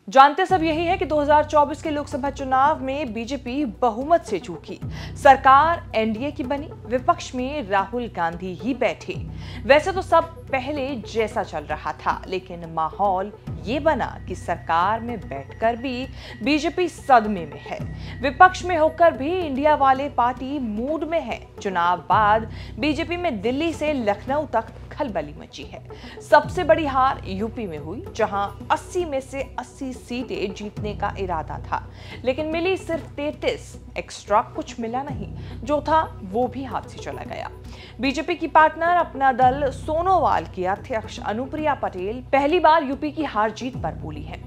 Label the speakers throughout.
Speaker 1: जानते सब यही है कि 2024 के लोकसभा चुनाव में बीजेपी बहुमत से चूकी। सरकार एनडीए की बनी, विपक्ष में राहुल गांधी ही बैठे। वैसे तो सब पहले जैसा चल रहा था, लेकिन माहौल ये बना कि सरकार में बैठकर भी बीजेपी सदमे में है, विपक्ष में होकर भी इंडिया वाले पार्टी मूड में है। चुनाव बाद बीजेपी में दिल्ली से लखनऊ तक खलबली मची है। सबसे बड़ी हार यूपी में हुई, जहां 80 में से 80 सीटें जीतने का इरादा था, लेकिन मिली सिर्फ 33। एक्स्ट्रा कुछ मिला नहीं, जो था वो भी हाथ से चला गया। बीजेपी की पार्टनर अपना दल सोनोवाल की अध्यक्ष अनुप्रिया पटेल पहली बार यूपी की हार जीत पर बोली है।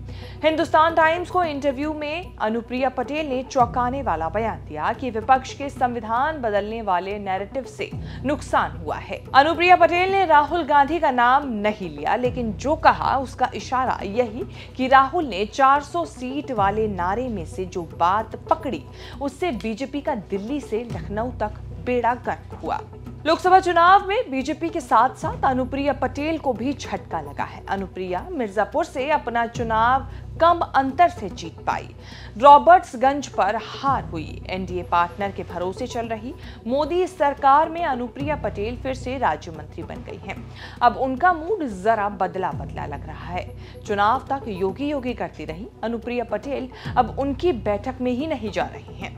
Speaker 1: हिंदुस्तान टाइम्स को इंटरव्यू में अनुप्रिया पटेल ने चौंकाने वाला बयान दिया कि विपक्ष के संविधान बदलने वाले नैरेटिव से नुकसान हुआ है। अनुप्रिया पटेल ने राहुल गांधी का नाम नहीं लिया, लेकिन जो कहा उसका इशारा यही कि राहुल ने 400 सीट वाले नारे में से जो बात पकड़ी, उससे बीजेपी का दिल्ली से लखनऊ तक बेड़ा गर्क हुआ। लोकसभा चुनाव में बीजेपी के साथ साथ अनुप्रिया पटेल को भी झटका लगा है। अनुप्रिया मिर्जापुर से अपना चुनाव कम अंतर से जीत पाई। रॉबर्ट्सगंज पर हार हुई। एनडीए पार्टनर के भरोसे चल रही मोदी सरकार में अनुप्रिया पटेल फिर से राज्य मंत्री बन गई हैं। अब उनका मूड जरा बदला बदला लग रहा है। चुनाव तक योगी योगी करती रही अनुप्रिया पटेल अब उनकी बैठक में ही नहीं जा रही हैं।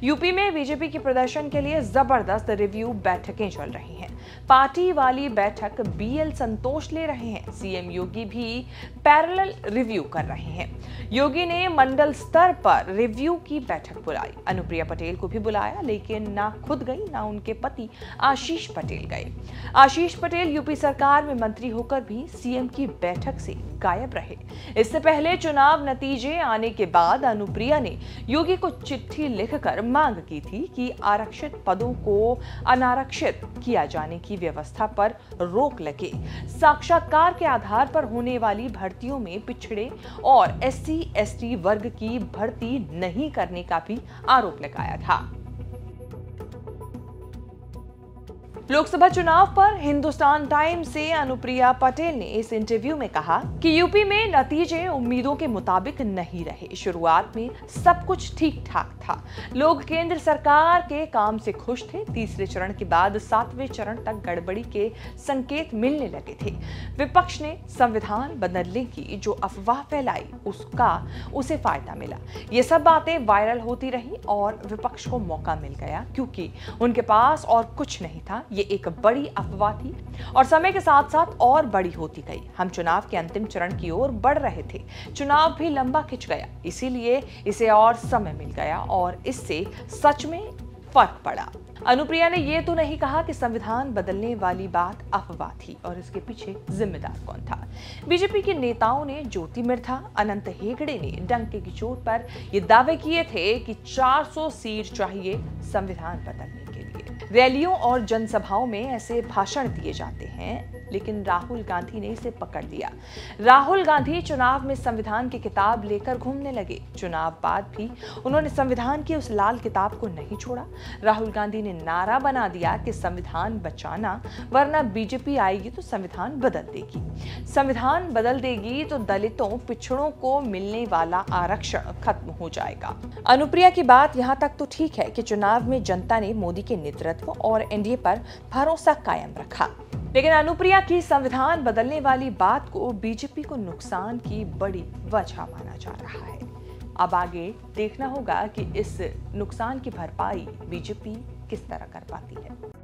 Speaker 1: यूपी में बीजेपी के प्रदर्शन के लिए जबरदस्त रिव्यू बैठकें चल रही हैं। पार्टी वाली बैठक बीएल संतोष ले रहे हैं। सीएम योगी भी पैरेलल रिव्यू कर रहे हैं। योगी ने मंडल स्तर पर रिव्यू की बैठक बुलाई। अनुप्रिया पटेल को भी बुलाया, लेकिन ना खुद गई ना उनके पति आशीष पटेल गए। आशीष पटेल यूपी सरकार में मंत्री होकर भी सीएम की बैठक से गायब रहे। इससे पहले चुनाव नतीजे आने के बाद अनुप्रिया ने योगी को चिट्ठी लिखकर मांग की थी कि आरक्षित पदों को अनारक्षित किया जाने की व्यवस्था पर रोक लगे। साक्षात्कार के आधार पर होने वाली भर्तियों में पिछड़े और SC/ST वर्ग की भर्ती नहीं करने का भी आरोप लगाया था। लोकसभा चुनाव पर हिंदुस्तान टाइम्स से अनुप्रिया पटेल ने इस इंटरव्यू में कहा कि यूपी में नतीजे उम्मीदों के मुताबिक नहीं रहे। शुरुआत में सब कुछ ठीक ठाक था, लोग केंद्र सरकार के काम से खुश थे। तीसरे चरण के बाद 7वें चरण तक गड़बड़ी के संकेत मिलने लगे थे। विपक्ष ने संविधान बदलने की जो अफवाह फैलाई, उसे फायदा मिला। ये सब बातें वायरल होती रही और विपक्ष को मौका मिल गया, क्योंकि उनके पास और कुछ नहीं था। ये एक बड़ी अफवाह थी और समय के साथ साथ और बड़ी होती गई। हम चुनाव के अंतिम चरण की ओर बढ़ रहे थे, चुनाव भी लंबा खिंच गया, इसीलिए इसे और समय मिल गया और इससे सच में फर्क पड़ा। अनुप्रिया ने यह तो नहीं कहा कि संविधान बदलने वाली बात अफवाह थी और इसके पीछे जिम्मेदार कौन था। बीजेपी के नेताओं ने, ज्योति मिर्धा, अनंत हेगड़े ने डंके की चोट पर ये दावे किए थे कि 400 सीट चाहिए संविधान बदलने के लिए। रैलियों और जनसभाओं में ऐसे भाषण दिए जाते हैं, लेकिन राहुल गांधी ने इसे पकड़ लिया। राहुल गांधी चुनाव में संविधान की किताब लेकर घूमने लगे। चुनाव बाद भी उन्होंने संविधान की उस लाल किताब को नहीं छोड़ा। राहुल गांधी ने नारा बना दिया कि संविधान बचाना, वरना बीजेपी आएगी तो संविधान बदल देगी। संविधान बदल देगी तो दलितों, पिछड़ों को मिलने वाला आरक्षण खत्म हो जाएगा। अनुप्रिया की बात यहाँ तक तो ठीक है कि चुनाव में जनता ने मोदी के नेतृत्व और एनडीए पर भरोसा कायम रखा, लेकिन अनुप्रिया की संविधान बदलने वाली बात को बीजेपी को नुकसान की बड़ी वजह माना जा रहा है। अब आगे देखना होगा कि इस नुकसान की भरपाई बीजेपी किस तरह कर पाती है।